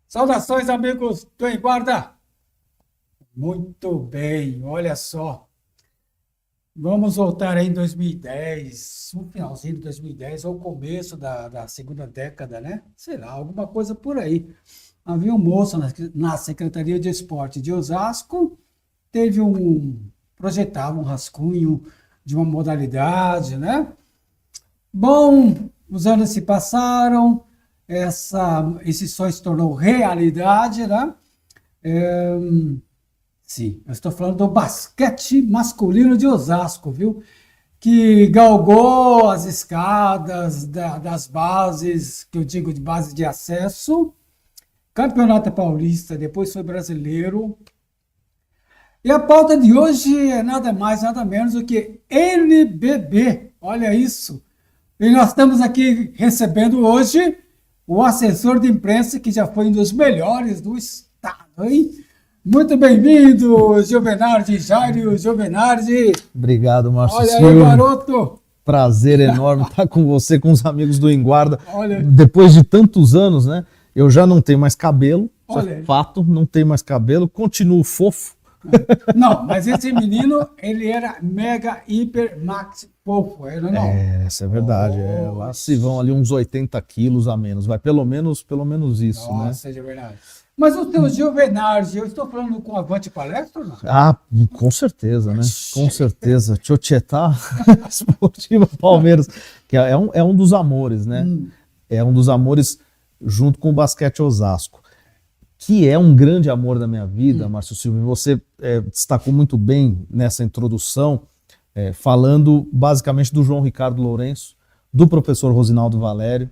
Saudações, amigos do Em Guarda. Muito bem, olha só. Vamos voltar aí em 2010, no finalzinho de 2010, ou começo da segunda década, né? Sei lá, alguma coisa por aí. Havia um moço na Secretaria de Esporte de Osasco, projetava um rascunho de uma modalidade, né? Bom, os anos se passaram, esse sonho se tornou realidade, né? Sim, eu estou falando do basquete masculino de Osasco, viu? Que galgou as escadas das bases, que eu digo de base de acesso, Campeonato Paulista, depois foi brasileiro. E a pauta de hoje é nada mais, nada menos do que NBB. Olha isso. E nós estamos aqui recebendo hoje o assessor de imprensa, que já foi um dos melhores do estado, hein? Muito bem-vindo, Giovenardi, Jairo Giovenardi. Obrigado, Márcio Olha Silva. aí, garoto. Prazer enorme estar com você, com os amigos do Em Guarda. Olha. Depois de tantos anos, né? Eu já não tenho mais cabelo, isso Olha. é fato, não tenho mais cabelo, continuo fofo. Não, mas esse menino, ele era mega, hiper, max fofo, era não? Essa é verdade. Lá se vão ali uns 80 quilos a menos, vai pelo menos isso, né? Nossa, é de verdade. Mas o teu Giovenardi, eu estou falando com Avante Palestra ou não? Ah, com certeza, né? Com certeza. Tchotchetá, Esportiva Palmeiras, que é um dos amores, né? É um dos amores junto com o basquete Osasco, que é um grande amor da minha vida, Márcio Silva. Você destacou muito bem nessa introdução, falando basicamente do João Ricardo Lourenço, do professor Rosinaldo Valério,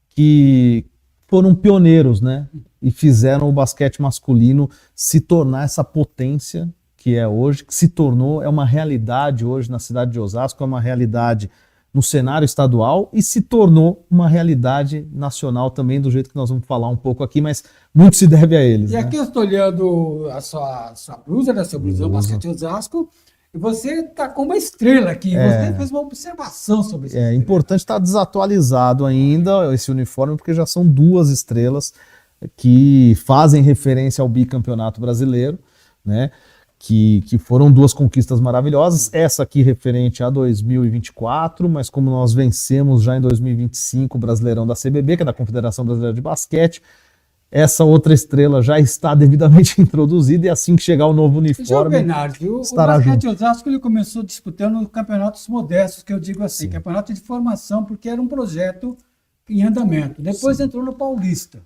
que foram pioneiros, né? E fizeram o basquete masculino se tornar essa potência que é hoje, que se tornou, é uma realidade hoje na cidade de Osasco, é uma realidade no cenário estadual e se tornou uma realidade nacional também, do jeito que nós vamos falar um pouco aqui, mas muito se deve a eles. E aqui eu estou olhando a sua blusa, né? Seu blusão basquete Osasco, e você está com uma estrela aqui. Você fez uma observação sobre isso. É importante estar desatualizado ainda esse uniforme, porque já são 2 estrelas que fazem referência ao bicampeonato brasileiro, né? Que foram 2 conquistas maravilhosas, essa aqui referente a 2024, mas como nós vencemos já em 2025 o Brasileirão da CBB, que é da Confederação Brasileira de Basquete, essa outra estrela já está devidamente introduzida e assim que chegar o novo uniforme, o estará basquete junto. Osasco ele começou disputando campeonatos modestos, que eu digo assim, campeonato de formação, porque era um projeto em andamento. Depois entrou no Paulista.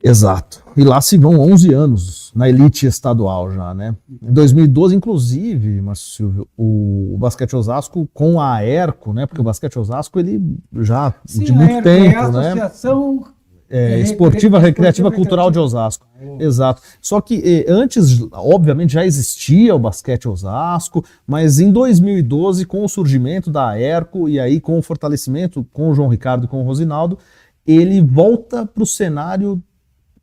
Exato. E lá se vão 11 anos na elite estadual já, né? Em 2012, inclusive, Márcio Silvio, o basquete Osasco com a Aerco, né? Porque o basquete Osasco, ele já de muito tempo, a né? Associação Esportiva Recreativa Cultural de Osasco. Exato. Só que antes, obviamente, já existia o basquete Osasco, mas em 2012, com o surgimento da Aerco e aí com o fortalecimento com o João Ricardo e com o Rosinaldo, ele volta para o cenário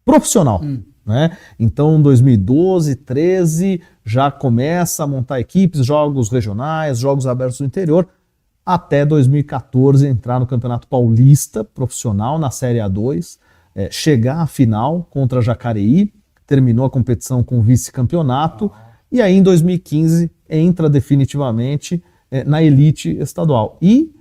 profissional, né? Então, 2012, 13, já começa a montar equipes, jogos regionais, jogos abertos do interior, até 2014 entrar no Campeonato Paulista profissional, na Série A2, chegar à final contra Jacareí, terminou a competição com vice-campeonato, e aí em 2015 entra definitivamente na elite estadual. E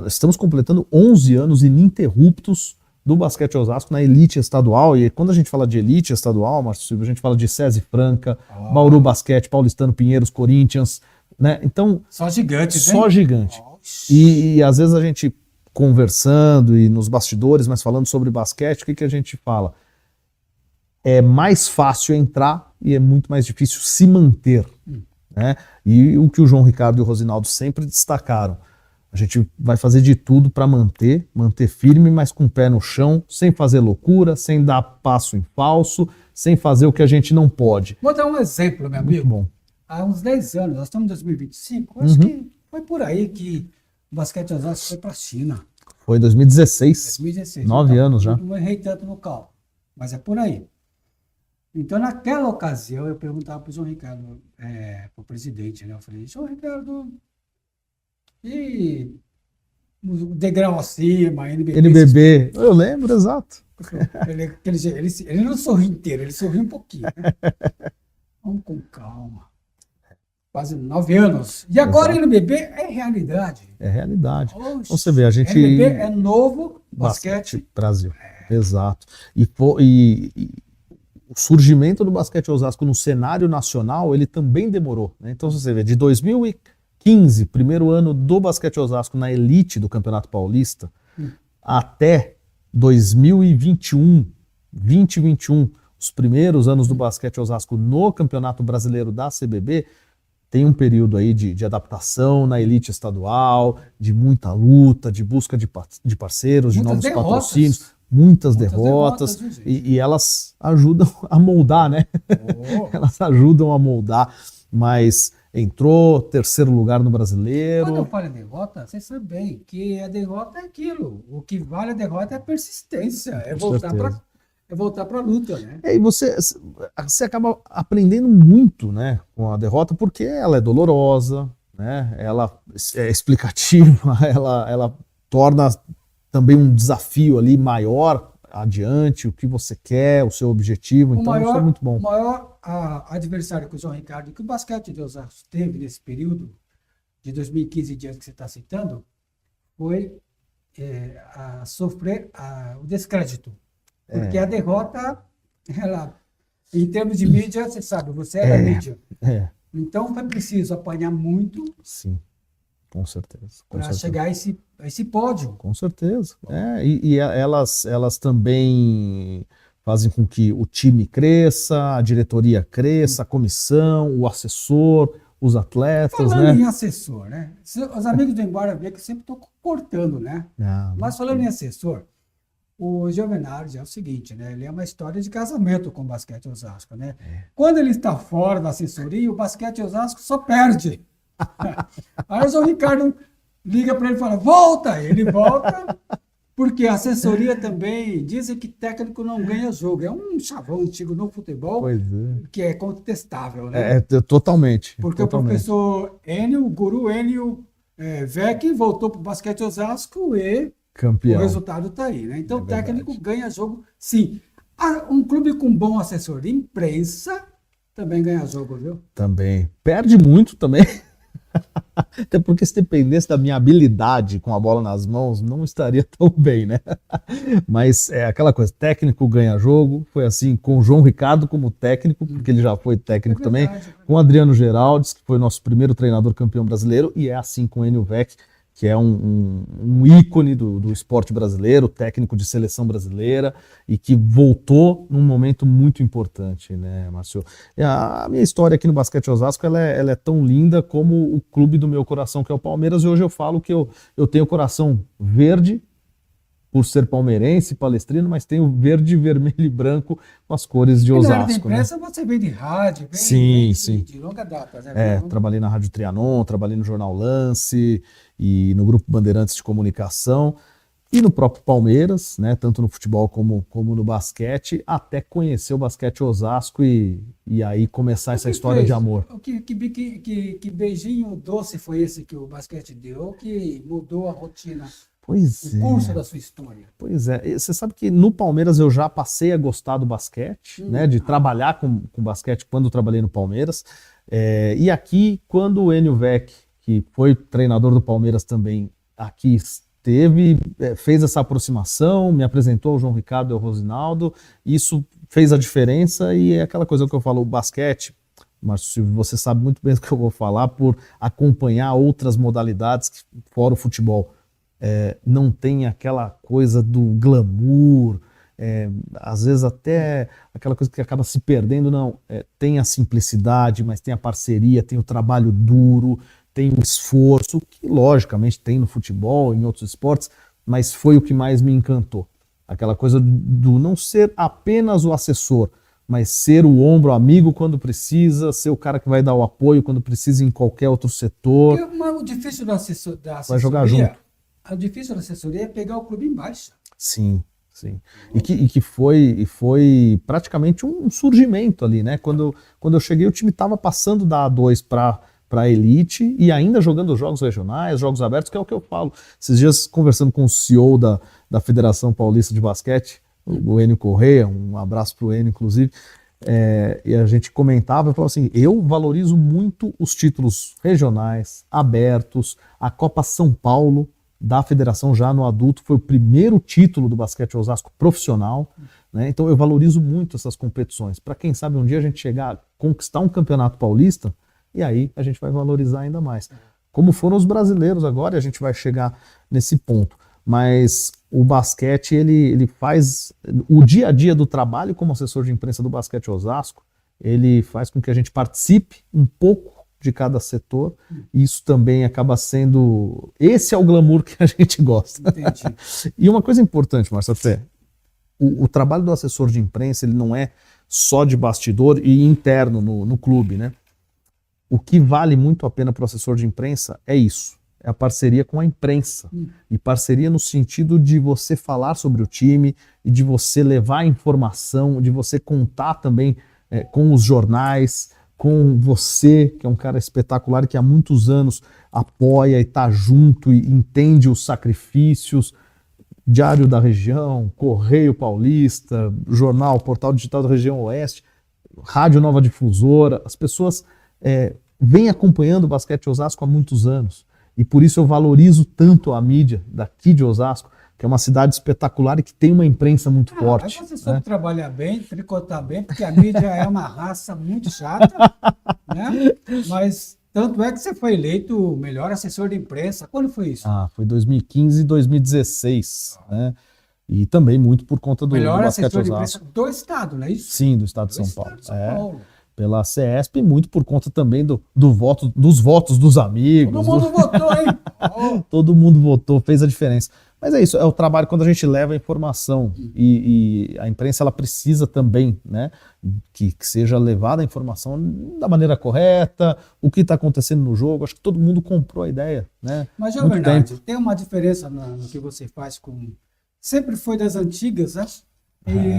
estamos completando 11 anos ininterruptos do basquete Osasco na elite estadual, e quando a gente fala de elite estadual, Márcio Silva, a gente fala de SESI Franca, Bauru Basquete, Paulistano Pinheiros, Corinthians, né? Então, só gigante, só gigante. E às vezes a gente conversando e nos bastidores, mas falando sobre basquete, o que a gente fala? É mais fácil entrar e é muito mais difícil se manter, né? E o que o João Ricardo e o Rosinaldo sempre destacaram, a gente vai fazer de tudo para manter firme, mas com o pé no chão, sem fazer loucura, sem dar passo em falso, sem fazer o que a gente não pode. Vou dar um exemplo, meu amigo. Muito bom. Há uns 10 anos, nós estamos em 2025, acho que foi por aí que o basquete Osasco foi para a China. Foi 2016. 2016. 9 anos já. Não errei tanto no cálculo, mas é por aí. Então, naquela ocasião, eu perguntava para o João Ricardo, para o presidente, né? Eu falei, João Ricardo, e o degrau acima, NBB. NBB, eu lembro, exato. Ele não sorri inteiro, ele sorri um pouquinho, né? Vamos com calma. Quase 9 anos. E agora Exato. NBB é realidade. É realidade. Oxe, Então você vê, a gente... NBB é novo basquete. Brasil. Exato. E o surgimento do basquete Osasco no cenário nacional, ele também demorou, né? Então você vê, de 2015, primeiro ano do basquete Osasco na elite do Campeonato Paulista, até 2021, 2021, os primeiros anos do basquete Osasco no Campeonato Brasileiro da CBB, tem um período aí de adaptação na elite estadual, de muita luta, de busca de parceiros, de Muitas novos derrotas. patrocínios, muitas derrotas, viu, gente? e elas ajudam a moldar, né? Oh. Elas ajudam a moldar, mas entrou, terceiro lugar no Quando eu Brasileiro. falo em derrota, vocês sabem bem que a derrota é aquilo. O que vale a derrota é a persistência, é Com certeza. voltar para a luta, né? E aí você acaba aprendendo muito, né, com a derrota, porque ela é dolorosa, né, ela é explicativa, ela torna também um desafio ali maior adiante, o que você quer, o seu objetivo, então isso é muito bom. O maior adversário que o João Ricardo, que o basquete de Osasco teve nesse período, de 2015 em diante que você está citando, foi a sofrer o descrédito. Porque a derrota, ela, em termos de mídia, você sabe, você é da mídia. Então foi preciso apanhar muito. Sim, com certeza. Para chegar a esse pódio. Com certeza. E elas também fazem com que o time cresça, a diretoria cresça, a comissão, o assessor, os atletas, Falando né? em assessor, né? Os amigos do Embora ver que sempre estou cortando, né? Mas falando em assessor, o Giovenardi é o seguinte, né? Ele é uma história de casamento com o basquete Osasco, né? Quando ele está fora da assessoria, o basquete Osasco só perde. Aí o João Ricardo liga para ele e fala, volta! Ele volta, porque a assessoria também dizem que técnico não ganha jogo. É um chavão antigo no futebol que é contestável, né? Totalmente. Porque o professor Enio, o guru Enio Vec, voltou para o basquete Osasco e campeão. O resultado está aí, né? Então o técnico ganha jogo, sim. Um clube com bom assessor de imprensa também ganha jogo, viu? Também. Perde muito também. Até porque se dependesse da minha habilidade com a bola nas mãos, não estaria tão bem, né? Mas é aquela coisa, técnico ganha jogo, foi assim com o João Ricardo como técnico, porque ele já foi técnico também, com o Adriano Geraldes, que foi nosso primeiro treinador campeão brasileiro, e é assim com o Enio Vec, que é um ícone do esporte brasileiro, técnico de seleção brasileira, e que voltou num momento muito importante, né, Márcio? A minha história aqui no basquete Osasco, ela é tão linda como o clube do meu coração, que é o Palmeiras, e hoje eu falo que eu tenho o coração verde, por ser palmeirense, palestrino, mas tenho verde, vermelho e branco com as cores de Osasco. Na área da imprensa, né? Você vem de rádio, sim. De longa data. Né? Trabalhei na Rádio Trianon, trabalhei no Jornal Lance e no Grupo Bandeirantes de Comunicação e no próprio Palmeiras, né, tanto no futebol como no basquete, até conhecer o basquete Osasco e aí começar essa história de amor. Que beijinho doce foi esse que o basquete deu, que mudou a rotina? O curso da sua história. Pois é. Você sabe que no Palmeiras eu já passei a gostar do basquete, né? De trabalhar com basquete quando eu trabalhei no Palmeiras. E aqui, quando o Enio Vec, que foi treinador do Palmeiras também, aqui esteve, fez essa aproximação, me apresentou ao João Ricardo e ao Rosinaldo, isso fez a diferença e é aquela coisa que eu falo, o basquete, Márcio, você sabe muito bem do que eu vou falar, por acompanhar outras modalidades fora o futebol. Não tem aquela coisa do glamour, às vezes até aquela coisa que acaba se perdendo, não. Tem a simplicidade, mas tem a parceria, tem o trabalho duro, tem o esforço, que logicamente tem no futebol, em outros esportes, mas foi o que mais me encantou. Aquela coisa do não ser apenas o assessor, mas ser o ombro amigo quando precisa, ser o cara que vai dar o apoio quando precisa em qualquer outro setor. O difícil da assessoria... Vai jogar junto. O difícil da assessoria é pegar o clube em baixa. Sim. E que foi praticamente um surgimento ali, né? Quando eu cheguei, o time estava passando da A2 para a elite e ainda jogando jogos regionais, jogos abertos, que é o que eu falo. Esses dias, conversando com o CEO da Federação Paulista de Basquete, o Enio Corrêa, um abraço para o Enio, inclusive, e a gente comentava e falava assim, eu valorizo muito os títulos regionais, abertos, a Copa São Paulo da Federação já no adulto, foi o primeiro título do basquete Osasco profissional, né? Então eu valorizo muito essas competições, para quem sabe um dia a gente chegar a conquistar um campeonato paulista, e aí a gente vai valorizar ainda mais. Como foram os brasileiros agora, e a gente vai chegar nesse ponto. Mas o basquete, ele faz o dia a dia do trabalho como assessor de imprensa do Basquete Osasco, ele faz com que a gente participe um pouco de cada setor, e isso também acaba sendo... Esse é o glamour que a gente gosta. Entendi. E uma coisa importante, Márcio, até, o trabalho do assessor de imprensa, ele não é só de bastidor e interno no clube, né? O que vale muito a pena para o assessor de imprensa é isso, é a parceria com a imprensa. E parceria no sentido de você falar sobre o time e de você levar informação, de você contar também com os jornais, com você, que é um cara espetacular e que há muitos anos apoia e está junto e entende os sacrifícios. Diário da Região, Correio Paulista, Jornal, Portal Digital da Região Oeste, Rádio Nova Difusora, as pessoas vêm acompanhando o basquete Osasco há muitos anos. E por isso eu valorizo tanto a mídia daqui de Osasco, que é uma cidade espetacular e que tem uma imprensa muito forte. Mas você soube trabalhar bem, tricotar bem, porque a mídia é uma raça muito chata, né? Mas tanto é que você foi eleito o melhor assessor de imprensa. Quando foi isso? Foi 2015 e 2016, né? E também muito por conta do melhor basquete assessor de Osasco. imprensa do estado, não é isso? Sim, do estado de Do São Paulo. estado de São Paulo. Pela CESP, e muito por conta também dos votos dos amigos. Todo mundo votou, hein? Todo mundo votou, fez a diferença. Mas é isso, é o trabalho quando a gente leva a informação e a imprensa ela precisa também, né, que seja levada a informação da maneira correta, o que está acontecendo no jogo. Acho que todo mundo comprou a ideia, né? Mas é verdade, tem uma diferença no que você faz com... Sempre foi das antigas, né?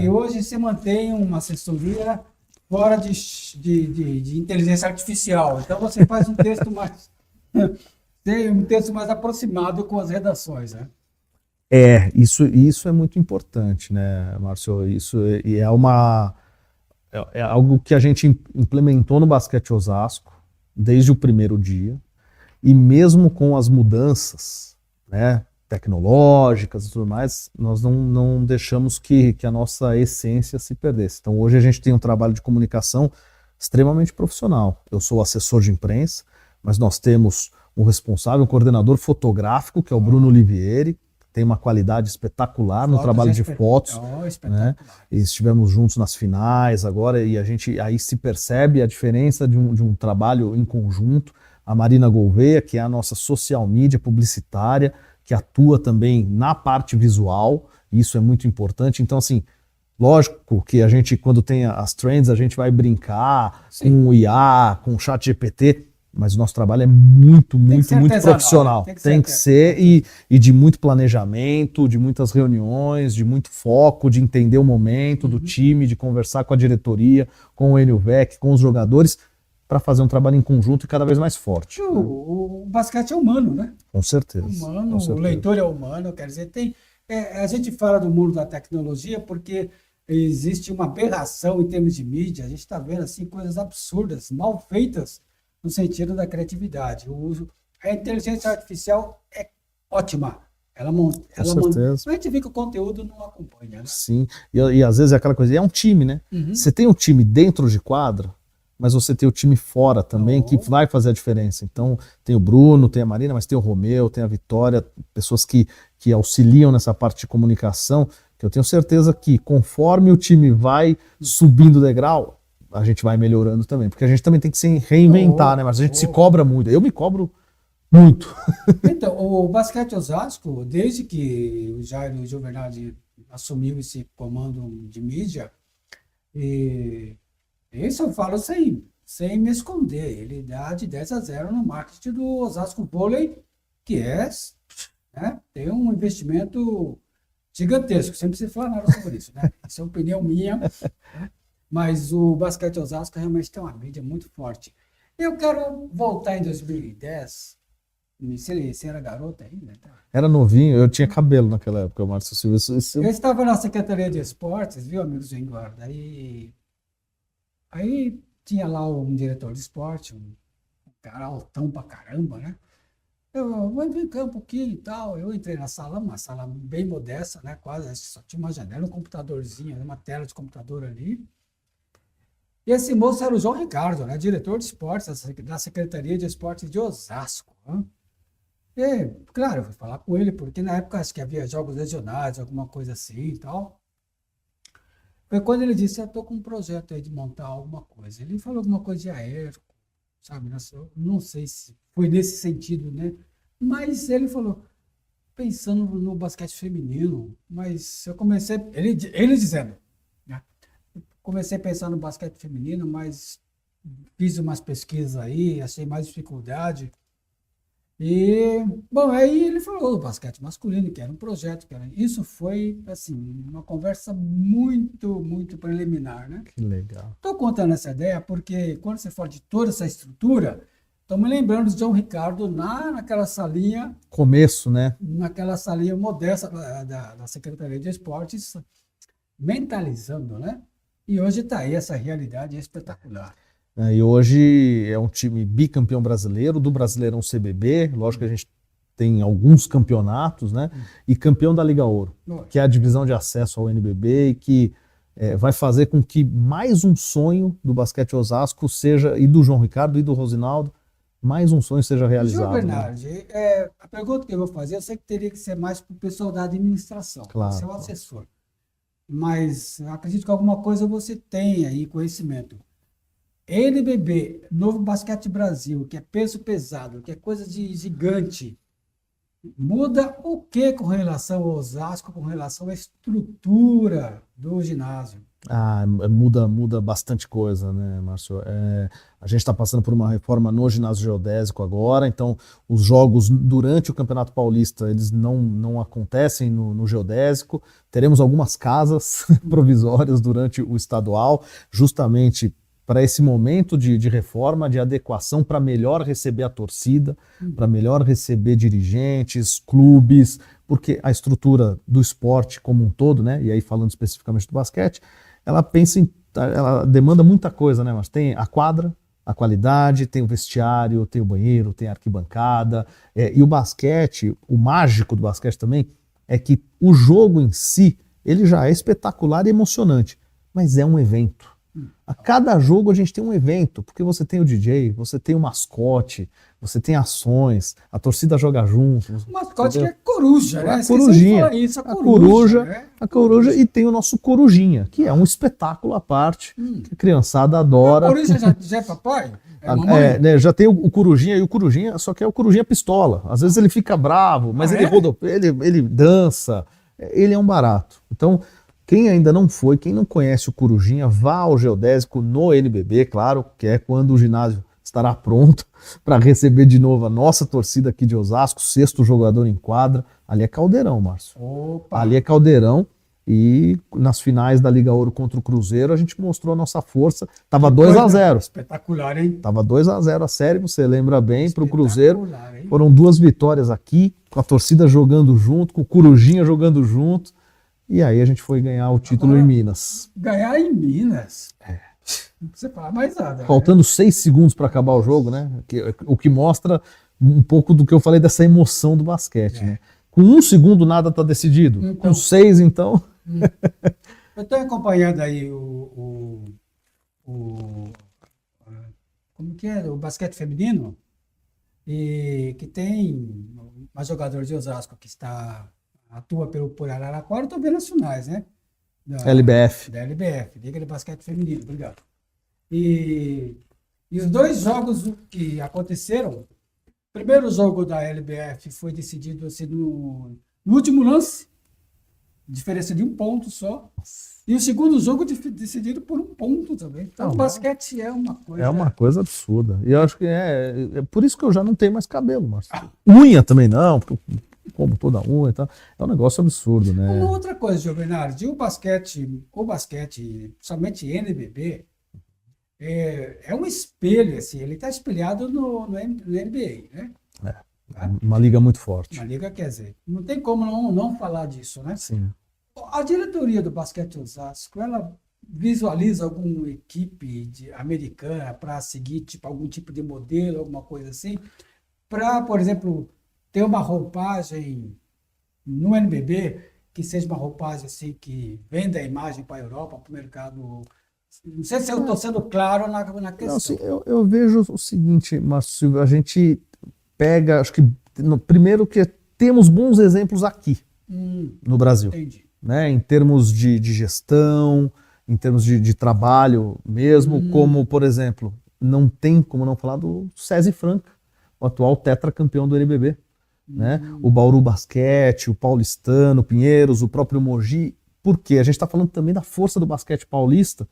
E hoje você mantém uma assessoria fora de inteligência artificial. Então você faz um texto mais... tem um texto mais aproximado com as redações, né? Isso é muito importante, né, Márcio? Isso é algo que a gente implementou no Basquete Osasco desde o primeiro dia, e mesmo com as mudanças, né, tecnológicas e tudo mais, nós não deixamos que a nossa essência se perdesse. Então hoje a gente tem um trabalho de comunicação extremamente profissional. Eu sou assessor de imprensa, mas nós temos um responsável, um coordenador fotográfico, que é o Bruno Olivieri, tem uma qualidade espetacular no trabalho de fotos, né? E estivemos juntos nas finais agora, e a gente aí se percebe a diferença de um trabalho em conjunto. A Marina Gouveia, que é a nossa social media publicitária, que atua também na parte visual, isso é muito importante. Então, assim, lógico que a gente, quando tem as trends, a gente vai brincar com o IA, com o chat GPT, mas o nosso trabalho é muito profissional. Tem que ser e de muito planejamento, de muitas reuniões, de muito foco, de entender o momento do time, de conversar com a diretoria, com o NUVEC, com os jogadores, para fazer um trabalho em conjunto e cada vez mais forte. O basquete é humano, né? Com certeza. O leitor é humano, quer dizer, a gente fala do mundo da tecnologia porque existe uma aberração em termos de mídia, a gente está vendo assim, coisas absurdas, mal feitas, no sentido da criatividade. A inteligência artificial é ótima. Mas a gente vê que o conteúdo não acompanha, né? Sim, e às vezes é aquela coisa, é um time, né? Você tem um time dentro de quadra, mas você tem o time fora também, que vai fazer a diferença. Então, tem o Bruno, tem a Marina, mas tem o Romeu, tem a Vitória, pessoas que auxiliam nessa parte de comunicação, que eu tenho certeza que conforme o time vai subindo o degrau, a gente vai melhorando também, porque a gente também tem que se reinventar, né? Mas a gente se cobra muito. Eu me cobro muito. Então, o Basquete Osasco, desde que o Jairo Giovernazzi assumiu esse comando de mídia, isso eu falo sem me esconder, ele dá de 10-0 no marketing do Osasco Vôlei, que tem um investimento gigantesco, sem precisar falar nada sobre isso, né? Isso é uma opinião minha. Mas o Basquete Osasco realmente tem uma mídia muito forte. Eu quero voltar em 2010 Se era garoto ainda. Tá? Era novinho, eu tinha cabelo naquela época, Márcio Silva. Eu estava na Secretaria de Esportes, viu, amigos do Engorda? Aí tinha lá um diretor de esporte, um cara altão pra caramba, né? Eu vou vir cá um pouquinho e tal. Eu entrei na sala, uma sala bem modesta, né? Quase, acho que só tinha uma janela, um computadorzinho, uma tela de computador ali. E esse moço era o João Ricardo, né? Diretor de esportes da Secretaria de Esportes de Osasco. Né? E, claro, eu fui falar com ele, porque na época acho que havia jogos regionais, alguma coisa assim e tal. Foi quando ele disse, eu estou com um projeto aí de montar alguma coisa. Ele falou alguma coisa de aéreo, sabe? Eu não sei se foi nesse sentido, né? Mas ele falou, pensando no basquete feminino, mas eu comecei, ele dizendo, né? Comecei a pensar no basquete feminino, mas fiz umas pesquisas aí, achei mais dificuldade. E, bom, aí ele falou do basquete masculino, que era um projeto, isso foi, assim, uma conversa muito, muito preliminar, né? Que legal. Estou contando essa ideia porque quando você fala de toda essa estrutura, estou me lembrando de João Ricardo naquela salinha. Começo, né? Naquela salinha modesta da Secretaria de Esportes, mentalizando, né? E hoje está aí essa realidade espetacular. E hoje é um time bicampeão brasileiro, do Brasileirão CBB, lógico que a gente tem alguns campeonatos, né? E campeão da Liga Ouro, que é a divisão de acesso ao NBB e que vai fazer com que mais um sonho do basquete Osasco seja, e do João Ricardo e do Rosinaldo, mais um sonho seja realizado. João Bernardi, a pergunta que eu vou fazer, eu sei que teria que ser mais para o pessoal da administração, claro, seu assessor. Mas acredito que alguma coisa você tem aí conhecimento. NBB, Novo Basquete Brasil, que é peso pesado, que é coisa de gigante, muda o que com relação ao Osasco, com relação à estrutura do ginásio? Muda bastante coisa, né, Márcio? A gente está passando por uma reforma no ginásio geodésico agora, então os jogos durante o Campeonato Paulista eles não acontecem no geodésico. Teremos algumas casas provisórias durante o estadual, justamente para esse momento de reforma, de adequação, para melhor receber a torcida, para melhor receber dirigentes, clubes, porque a estrutura do esporte como um todo, né, e aí falando especificamente do basquete, ela demanda muita coisa, né, mas tem a quadra, a qualidade, tem o vestiário, tem o banheiro, tem a arquibancada, e o basquete, o mágico do basquete também, é que o jogo em si, ele já é espetacular e emocionante, mas é um evento. A cada jogo a gente tem um evento, porque você tem o DJ, você tem o mascote, você tem ações, a torcida joga junto. O mascote que é coruja, né? A corujinha. Isso, a coruja e tem o nosso corujinha, que é um espetáculo à parte, que a criançada adora. A coruja já é papai? Já tem o corujinha, e o corujinha, só que é o corujinha pistola. Às vezes ele fica bravo, mas ele dança, ele é um barato. Então, quem ainda não foi, quem não conhece o Corujinha, vá ao Geodésico no NBB, claro, que é quando o ginásio estará pronto para receber de novo a nossa torcida aqui de Osasco, sexto jogador em quadra. Ali é caldeirão, Márcio. Opa. Ali é caldeirão. E nas finais da Liga Ouro contra o Cruzeiro, a gente mostrou a nossa força. Tava 2-0. Espetacular, hein? Tava 2-0 a série, você lembra bem, para o Cruzeiro. Hein? Foram 2 vitórias aqui, com a torcida jogando junto, com o Corujinha jogando junto. E aí a gente foi ganhar o título agora, em Minas. Ganhar em Minas? Não precisa falar mais nada. Faltando 6 segundos para acabar o jogo, né? O que mostra um pouco do que eu falei dessa emoção do basquete, né? Com 1 segundo nada está decidido. Então, com 6, então... Eu estou acompanhando aí como que é? O basquete feminino. E que tem uma jogadora de Osasco que atua por Araraquara, estou vendo as finais, né? LBF. Da LBF, Liga de Basquete Feminino, obrigado. E os 2 jogos que aconteceram, o primeiro jogo da LBF foi decidido assim, no último lance, diferença de 1 ponto só, e o segundo jogo decidido por 1 ponto também. Então, o basquete é uma coisa... É uma coisa absurda. E eu acho que é por isso que eu já não tenho mais cabelo, Márcio. Unha também não, porque como toda unha e tal. É um negócio absurdo, né? Uma outra coisa, Gil Bernardi, o basquete, somente NBB, é um espelho, assim, ele está espelhado no NBA, né? Uma liga muito forte. Uma liga, quer dizer, não tem como não falar disso, né? Sim. A diretoria do Basquete Osasco, ela visualiza alguma equipe americana para seguir algum tipo de modelo, alguma coisa assim, para, por exemplo, ter uma roupagem no NBB que seja uma roupagem assim que venda a imagem para a Europa, para o mercado. Não sei se eu estou sendo claro na questão. Não, assim, eu vejo o seguinte, Márcio, a gente pega, acho que primeiro que temos bons exemplos aqui no Brasil, Entendi. né? Em termos de gestão, em termos de trabalho mesmo, como, por exemplo, não tem como não falar do César Franca, o atual tetracampeão do NBB. Né? O Bauru Basquete, o Paulistano, o Pinheiros, o próprio Mogi. Por quê? A gente está falando também da força do basquete paulista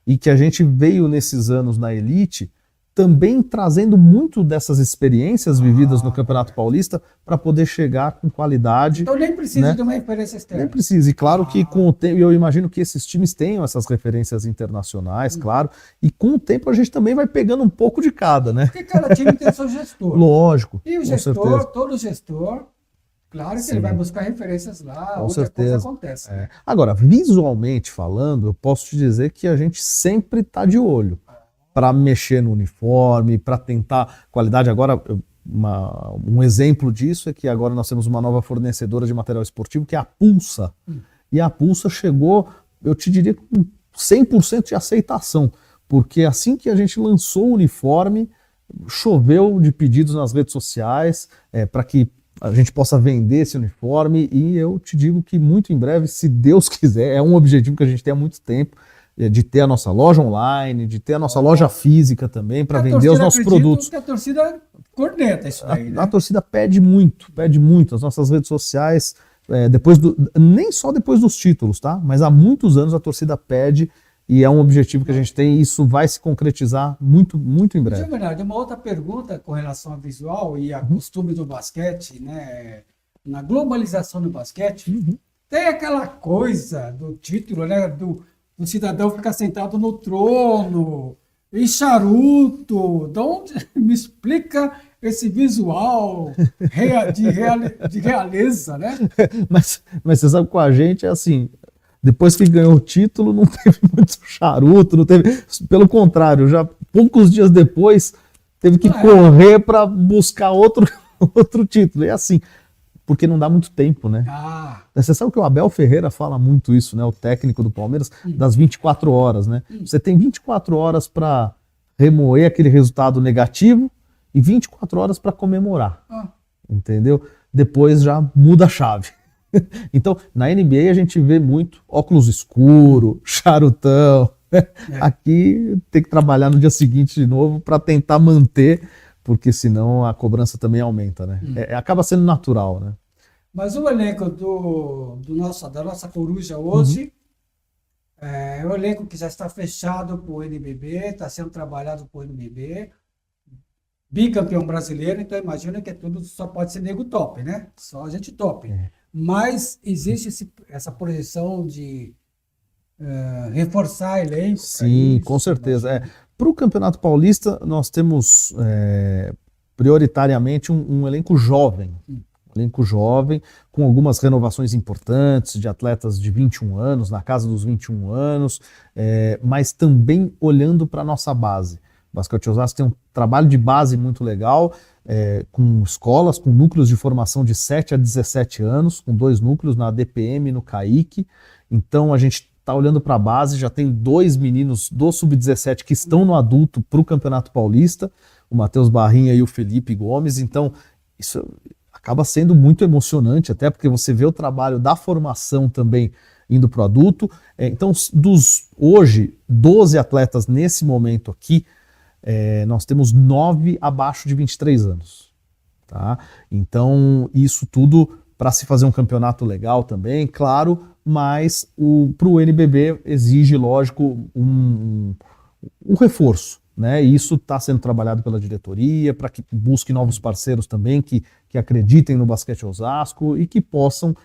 e que a gente veio nesses anos na elite também trazendo muito dessas experiências vividas no Campeonato Paulista para poder chegar com qualidade. Então nem precisa, né? de uma referência externa. Nem precisa. E claro que com o tempo, eu imagino que esses times tenham essas referências internacionais, claro, e com o tempo a gente também vai pegando um pouco de cada, né? Porque cada time tem o seu gestor. Lógico. E o com gestor, certeza. todo gestor, claro que Sim. ele vai buscar referências lá, Com outra certeza. coisa acontece. É. Agora, visualmente falando, eu posso te dizer que a gente sempre está de olho para mexer no uniforme, para tentar qualidade. Agora, um exemplo disso é que agora nós temos uma nova fornecedora de material esportivo, que é a Pulsa. E a Pulsa chegou, eu te diria, com 100% de aceitação, porque assim que a gente lançou o uniforme, choveu de pedidos nas redes sociais para que a gente possa vender esse uniforme, e eu te digo que muito em breve, se Deus quiser, é um objetivo que a gente tem há muito tempo, de ter a nossa loja online, de ter a nossa loja física também, para vender os nossos produtos. Que a torcida corneta isso daí, né? A torcida pede muito, as nossas redes sociais, nem só depois dos títulos, tá? Mas há muitos anos a torcida pede, e é um objetivo que a gente tem, e isso vai se concretizar muito, muito em breve. Bernardo, uma outra pergunta com relação ao visual e a costume do basquete, né? Na globalização do basquete, tem aquela coisa do título, né? Do cidadão ficar sentado no trono, e charuto. De onde me explica esse visual de realeza, né? Mas você sabe, com a gente é assim, depois que ganhou o título, não teve muito charuto, não teve. Pelo contrário, já poucos dias depois teve que correr para buscar outro título. E assim, porque não dá muito tempo, né? Você sabe que o Abel Ferreira fala muito isso, né? O técnico do Palmeiras, das 24 horas, né? Você tem 24 horas para remoer aquele resultado negativo e 24 horas para comemorar. Entendeu? Depois já muda a chave. Então, na NBA a gente vê muito óculos escuro, charutão. Aqui tem que trabalhar no dia seguinte de novo para tentar manter, porque senão a cobrança também aumenta, né? Acaba sendo natural, né? Mas o elenco da nossa coruja hoje é um elenco que já está fechado para o NBB, está sendo trabalhado para o NBB, bicampeão brasileiro, então imagina que tudo só pode ser nego top, né? Só a gente top. Mas existe essa projeção de reforçar elenco. Sim, com certeza. Para o Campeonato Paulista, nós temos prioritariamente um elenco jovem. Elenco jovem, com algumas renovações importantes de atletas de 21 anos, na casa dos 21 anos, mas também olhando para a nossa base. O Basquete Osasco tem um trabalho de base muito legal, com escolas, com núcleos de formação de 7 a 17 anos, com 2 núcleos na DPM e no CAIC. Então a gente está olhando para a base, já tem 2 meninos do Sub-17 que estão no adulto para o Campeonato Paulista, o Matheus Barrinha e o Felipe Gomes. Então isso acaba sendo muito emocionante, até porque você vê o trabalho da formação também indo para o adulto. Então, dos hoje 12 atletas nesse momento aqui, nós temos 9 abaixo de 23 anos. Tá? Então, isso tudo para se fazer um campeonato legal também, claro, mas para o NBB exige, lógico, um reforço. Né? E isso está sendo trabalhado pela diretoria para que busque novos parceiros também que acreditem no Basquete Osasco e que possam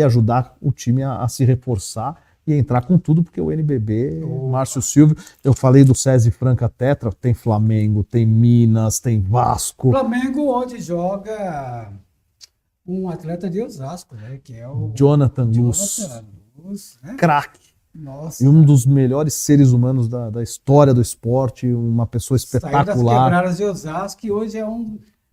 ajudar o time a se reforçar e entrar com tudo, porque o NBB, Opa. Márcio Silvio, eu falei do SESI Franca Tetra, tem Flamengo, tem Minas, tem Vasco, Flamengo, onde joga um atleta de Osasco, né? Que é o Jonathan Luz, Jonathan Luz, né? craque. Nossa, E um dos melhores seres humanos da história do esporte, uma pessoa saiu das espetacular, quebradas de Osasco e hoje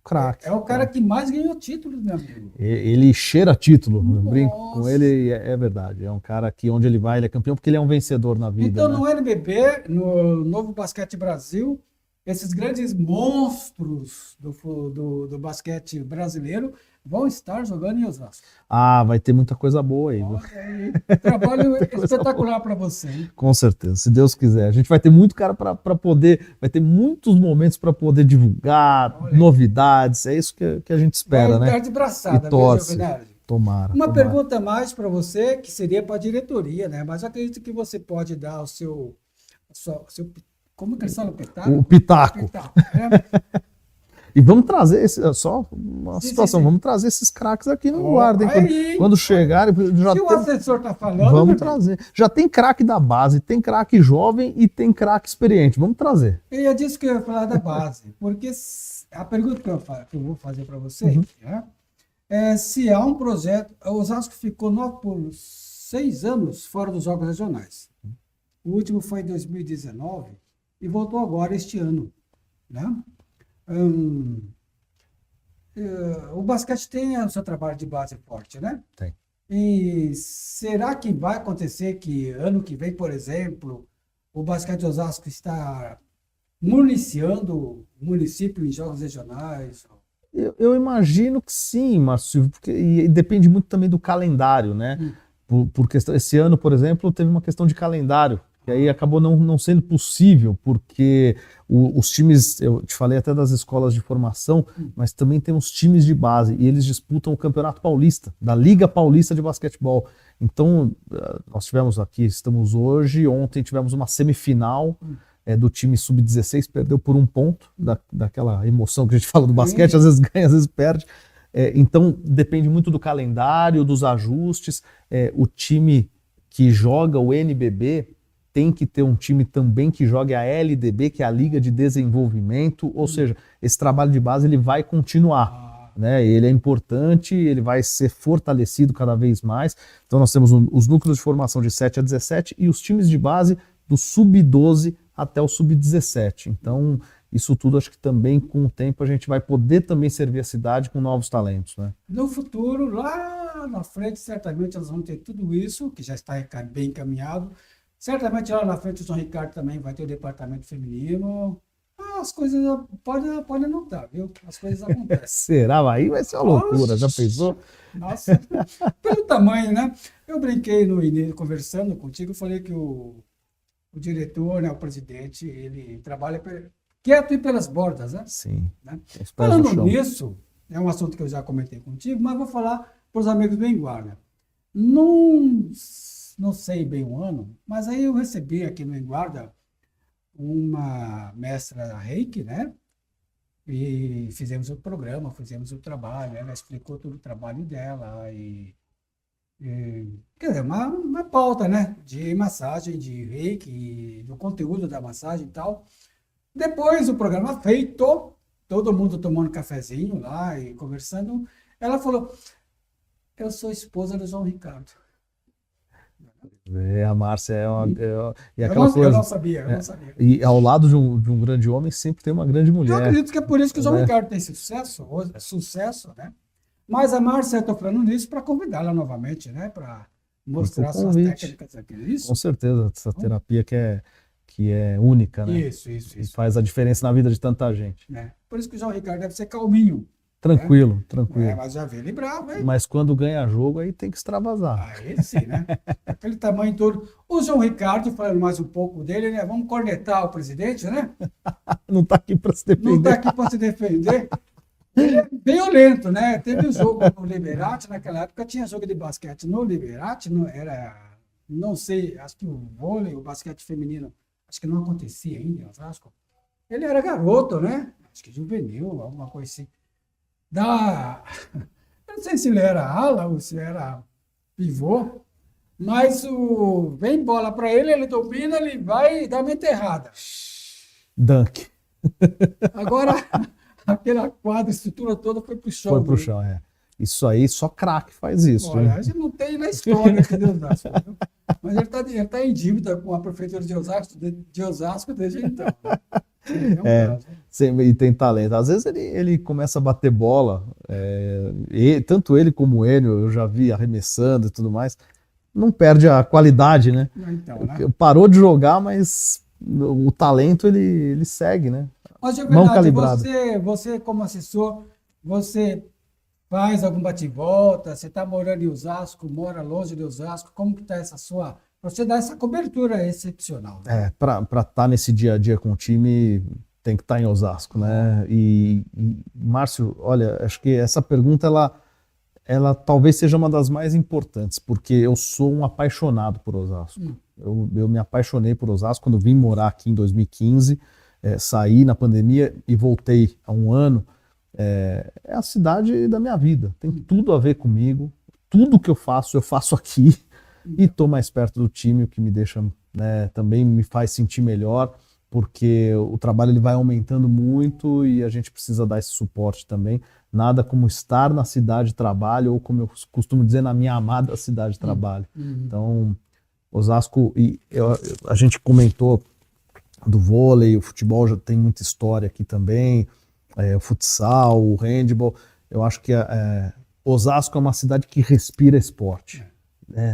craque. é o cara que mais ganhou títulos, meu amigo. Ele cheira título, eu Nossa. brinco com ele, é verdade. É um cara que onde ele vai, ele é campeão, porque ele é um vencedor na vida. Então, né? no NBB, no Novo Basquete Brasil, esses grandes monstros do basquete brasileiro vão estar jogando em Osasco. Ah, vai ter muita coisa boa aí, viu? Olha aí, trabalho espetacular para você, hein? Com certeza, se Deus quiser. A gente vai ter muito cara para poder, vai ter muitos momentos para poder divulgar, Olha aí. novidades. É isso que a gente espera, Vai né? estar de braçada, E viu, torce. Giovinazzi? Tomara. Uma tomara. pergunta mais para você, que seria para a diretoria, né? Mas eu acredito que você pode dar como que eles falam? Pitaco? O Pitaco. Pitaco, né? E vamos trazer, só uma Sim, situação, sim. vamos trazer esses craques aqui no Ó, guarda, hein? aí. Quando chegarem, já Se o tem, assessor está falando, meu vamos amigo, trazer. Já tem craque da base, tem craque jovem e tem craque experiente. Vamos trazer. e é disso que eu ia falar da base. Porque a pergunta que eu vou fazer para você Uhum. né, é se há um projeto. O Osasco ficou por 6 anos fora dos Jogos Regionais. O último foi em 2019 e voltou agora este ano. Né? O basquete tem o seu trabalho de base forte, né? Tem. E será que vai acontecer que ano que vem, por exemplo, o basquete de Osasco está municiando o município em jogos regionais? Eu imagino que sim, Márcio Silvio, porque e depende muito também do calendário, né? Por questão, esse ano, por exemplo, teve uma questão de calendário, que aí acabou não sendo possível, porque os times, eu te falei até das escolas de formação, mas também tem os times de base, e eles disputam o Campeonato Paulista, da Liga Paulista de Basquetebol. Então, nós tivemos aqui, estamos hoje, ontem tivemos uma semifinal do time sub-16, perdeu por 1 ponto, daquela emoção que a gente fala do basquete, às vezes ganha, às vezes perde. Então, depende muito do calendário, dos ajustes. O time que joga o NBB tem que ter um time também que jogue a LDB, que é a Liga de Desenvolvimento, ou seja, esse trabalho de base ele vai continuar. Né? Ele é importante, ele vai ser fortalecido cada vez mais. Então nós temos os núcleos de formação de 7 a 17 e os times de base do sub-12 até o sub-17. Então isso tudo acho que também com o tempo a gente vai poder também servir a cidade com novos talentos. Né? No futuro, lá na frente, certamente nós vamos ter tudo isso, que já está bem encaminhado. Certamente lá na frente o João Ricardo também vai ter o departamento feminino. As coisas pode anotar, viu? As coisas acontecem. Será? Aí vai ser uma loucura, já pensou? Nossa, pelo tamanho, né? Eu brinquei no início, conversando contigo, eu falei que o diretor, né, o presidente, ele trabalha quieto e pelas bordas, né? Sim. Né? Os pés no Falando chão. nisso, é um assunto que eu já comentei contigo, mas vou falar para os amigos do Enguarda. Não sei bem o ano, mas aí eu recebi aqui no Enguarda uma mestra Reiki, né? E fizemos o programa, fizemos o trabalho, ela explicou todo o trabalho dela quer dizer, uma pauta, né? De massagem, de Reiki, do conteúdo da massagem e tal. Depois o programa feito, todo mundo tomando cafezinho lá e conversando, ela falou: eu sou esposa do João Ricardo. A Márcia e Eu aquela não coisa. sabia, eu não sabia. E ao lado de um grande homem sempre tem uma grande Eu mulher. acredito que é por isso que o João né? Ricardo tem sucesso, né? Mas a Márcia, eu estou falando nisso para convidá-la novamente, né? Para mostrar suas convite. técnicas aqui. Isso? Com certeza, essa terapia que é única, né? Isso. E faz a diferença na vida de tanta gente. Né? Por isso que o João Ricardo deve ser calminho. Tranquilo, tranquilo. Mas já vê ele bravo, hein? Mas quando ganha jogo, aí tem que extravasar. Aí sim, né? Aquele tamanho todo. O João Ricardo, falando mais um pouco dele, né? Vamos cornetar o presidente, né? Não está aqui para se defender. Não está aqui para se defender. Ele é violento, né? Teve o jogo no Liberate, naquela época tinha jogo de basquete no Liberate, não sei, acho que o vôlei, o basquete feminino, acho que não acontecia ainda em Osasco. Ele era garoto, né? Acho que juvenil, alguma coisa assim. Eu não sei se ele era ala ou se era pivô, mas vem bola para ele domina, ele vai dar uma enterrada. Dunk. Agora, aquela quadra, estrutura toda foi pro chão. Foi pro chão, é. Isso aí, só craque faz isso. Olha, a gente não tem na história aqui de Osasco, viu? Mas ele tá em dívida com a prefeitura de Osasco desde então. Né? E tem talento. Às vezes ele começa a bater bola, tanto ele como o Enio, eu já vi arremessando e tudo mais, não perde a qualidade, né? Então, né? Parou de jogar, mas o talento ele segue, né? Mas, mão calibrada. Você como assessor, você faz algum bate-volta? Você está morando em Osasco, mora longe de Osasco? Como que está essa sua... Você dá essa cobertura excepcional. Né? Para estar nesse dia a dia com o time, tem que estar em Osasco, né? E Márcio, olha, acho que essa pergunta, ela talvez seja uma das mais importantes, porque eu sou um apaixonado por Osasco. Eu me apaixonei por Osasco quando vim morar aqui em 2015, saí na pandemia e voltei há um ano. É a cidade da minha vida, tem tudo a ver comigo, tudo que eu faço aqui e estou mais perto do time, o que me deixa, né, também me faz sentir melhor, porque o trabalho ele vai aumentando muito e a gente precisa dar esse suporte também. Nada como estar na cidade de trabalho, ou como eu costumo dizer, na minha amada cidade de trabalho. Então, Osasco, a gente comentou do vôlei, o futebol já tem muita história aqui também, o futsal, o handball. Eu acho que Osasco é uma cidade que respira esporte.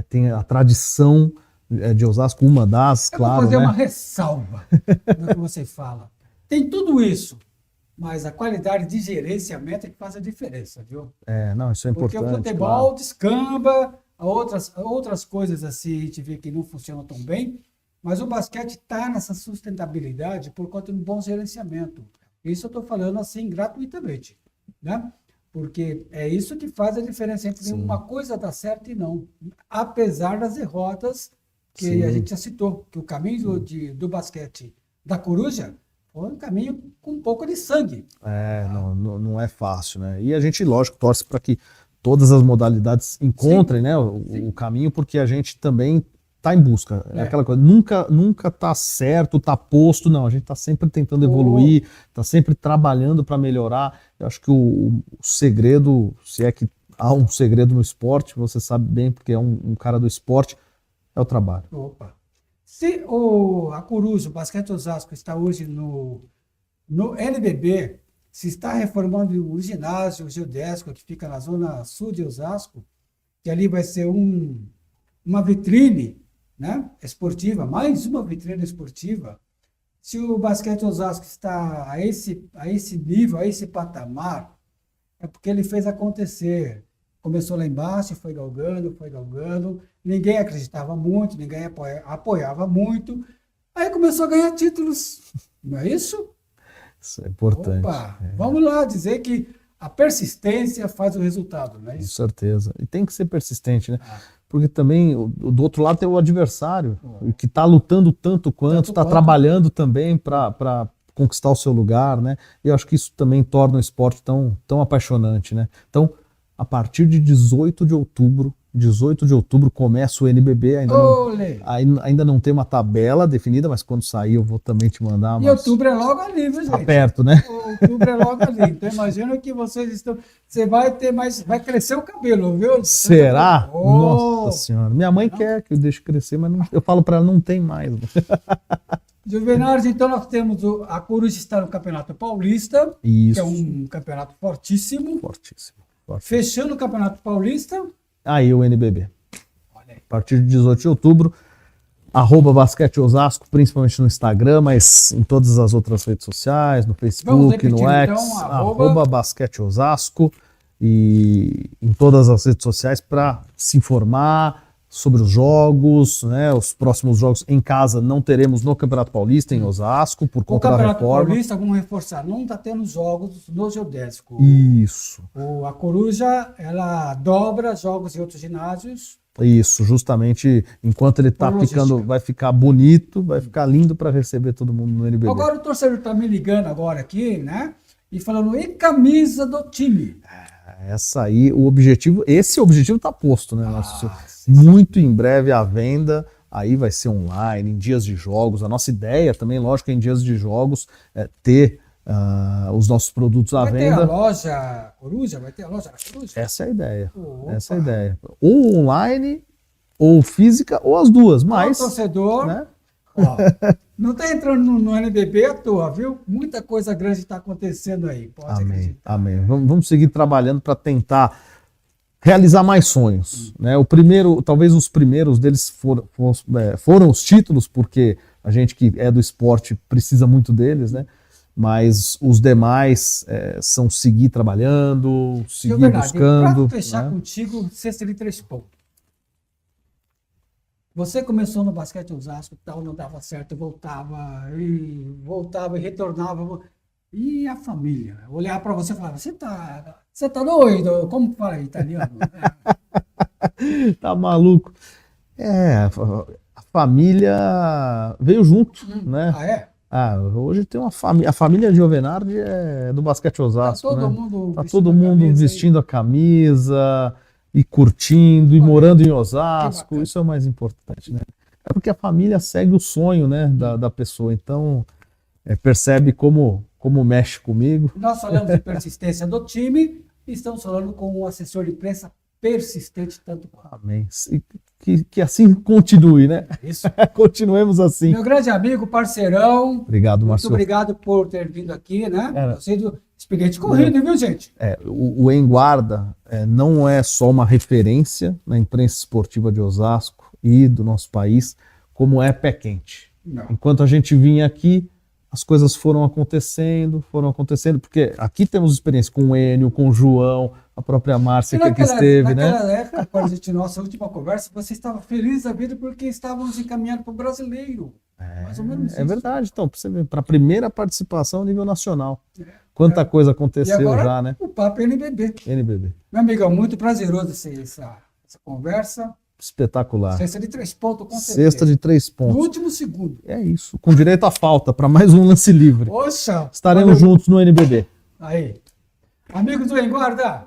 Tem a tradição de Osasco, uma das, claro. Vou fazer né? uma ressalva no que você fala. Tem tudo isso, mas a qualidade de gerenciamento é que faz a diferença, viu? Não, isso é importante. Porque o futebol descamba, outras coisas assim a gente vê que não funcionam tão bem, mas o basquete está nessa sustentabilidade por conta de um bom gerenciamento. Isso eu estou falando assim gratuitamente, né? Porque é isso que faz a diferença entre uma coisa dar certo e não. Apesar das derrotas que a gente já citou, que o caminho do basquete da Coruja foi um caminho com um pouco de sangue. Não é fácil, né? E a gente, lógico, torce para que todas as modalidades encontrem, né, o caminho, porque a gente também está em busca. É aquela coisa, nunca tá certo, tá posto, não. A gente está sempre tentando evoluir, está sempre trabalhando para melhorar. Eu acho que o segredo, se é que há um segredo no esporte, você sabe bem, porque é um cara do esporte, é o trabalho. Opa. Se a Coruja, o Basquete Osasco, está hoje no NBB, se está reformando o ginásio geodésico, que fica na zona sul de Osasco, que ali vai ser uma vitrine, né, esportiva, mais uma vitrine esportiva. Se o Basquete Osasco está a esse nível, a esse patamar, é porque ele fez acontecer. Começou lá embaixo, foi galgando, ninguém acreditava muito, ninguém apoiava muito, aí começou a ganhar títulos, não é isso? Isso é importante. Opa, vamos lá dizer que a persistência faz o resultado, não é isso? Com certeza, e tem que ser persistente, né? Porque também do outro lado tem o adversário, que está lutando tanto quanto, está trabalhando também para conquistar o seu lugar, né? E eu acho que isso também torna o esporte tão apaixonante, né? Então, a partir de 18 de outubro começa o NBB, ainda não tem uma tabela definida, mas quando sair eu vou também te mandar. E outubro é logo ali, viu, gente? Tá perto, né? Outubro é logo ali. Então imagina que você vai vai crescer o cabelo, viu? Será? Nossa Senhora. Minha mãe quer que eu deixe crescer, mas eu falo para ela, não tem mais. Juvenais, então nós temos a Coruja está no Campeonato Paulista, que é um campeonato fortíssimo. Fechando o Campeonato Paulista. Aí o NBB. A partir de 18 de outubro, @basquete Osasco, principalmente no Instagram, mas em todas as outras redes sociais, no Facebook, no X, então, @basquete Osasco, e em todas as redes sociais para se informar sobre os jogos, né? Os próximos jogos em casa não teremos no Campeonato Paulista, em Osasco, por conta da reforma. O Campeonato Paulista, vamos reforçar, não está tendo jogos no geodésico. Isso. A Coruja, ela dobra jogos em outros ginásios. Isso, justamente enquanto ele está ficando, vai ficar bonito, vai ficar lindo para receber todo mundo no NBB. Agora o torcedor está me ligando agora aqui, né? E falando, e camisa do time? Esse objetivo está posto, né? muito em breve à venda. Aí vai ser online, em dias de jogos. A nossa ideia também, lógico, é em dias de jogos ter os nossos produtos à Vai ter venda. a loja Coruja? Vai ter a loja da Coruja? Essa é a ideia. Opa. Essa é a ideia. Ou online, ou física, ou as duas. Mas, O torcedor, né? ó, não está entrando no NBB à toa, viu? Muita coisa grande está acontecendo aí. Pode Amém, acreditar. amém. Vamos seguir trabalhando para tentar realizar mais sonhos, né? Talvez os primeiros deles foram os títulos, porque a gente que é do esporte precisa muito deles, né? Mas os demais são seguir trabalhando, seguir Bernardo, buscando. para fechar né? contigo, cesta de 3 pontos. Você começou no basquete Osasco, tal, não dava certo, voltava e retornava. E a família? Olhar para você e falar, você tá doido? Como fala em italiano? Tá maluco? A família veio junto, né? Ah, é? Hoje tem uma família. A família Giovenardi é do basquete Osasco, Tá todo né? mundo Tá vestindo todo a mundo camisa vestindo a camisa e curtindo e Olha, morando em que Osasco. bacana. Isso é o mais importante, né? É porque a família segue o sonho, né, da pessoa. Então, percebe como mexe comigo. Nós falamos de persistência do time e estamos falando com um assessor de imprensa persistente tanto quanto. Amém. Que assim continue, né? Isso. Continuemos assim. Meu grande amigo, parceirão. Obrigado, Muito Márcio. obrigado por ter vindo aqui, né? Cara, Você do experiente corrido, viu, gente? O Em Guarda não é só uma referência na imprensa esportiva de Osasco e do nosso país, como é pé quente. Não. Enquanto a gente vinha aqui, as coisas foram acontecendo, porque aqui temos experiência com o Enio, com o João, a própria Márcia que aqui esteve, né? Naquela época, quando a gente nossa última conversa, você estava feliz da vida porque estávamos encaminhando para o brasileiro. Mais ou menos isso. É verdade, então, para a primeira participação a nível nacional. Quanta coisa E aconteceu agora, já, né? o papo NBB. NBB. Meu amigão, muito prazeroso essa conversa. Espetacular. Cesta de 3 pontos, com certeza. Cesta de 3 No pontos. último segundo. É isso, com direito à falta, para mais um lance livre. Poxa! Estaremos juntos no NBB. Aí. Amigos do Em Guarda,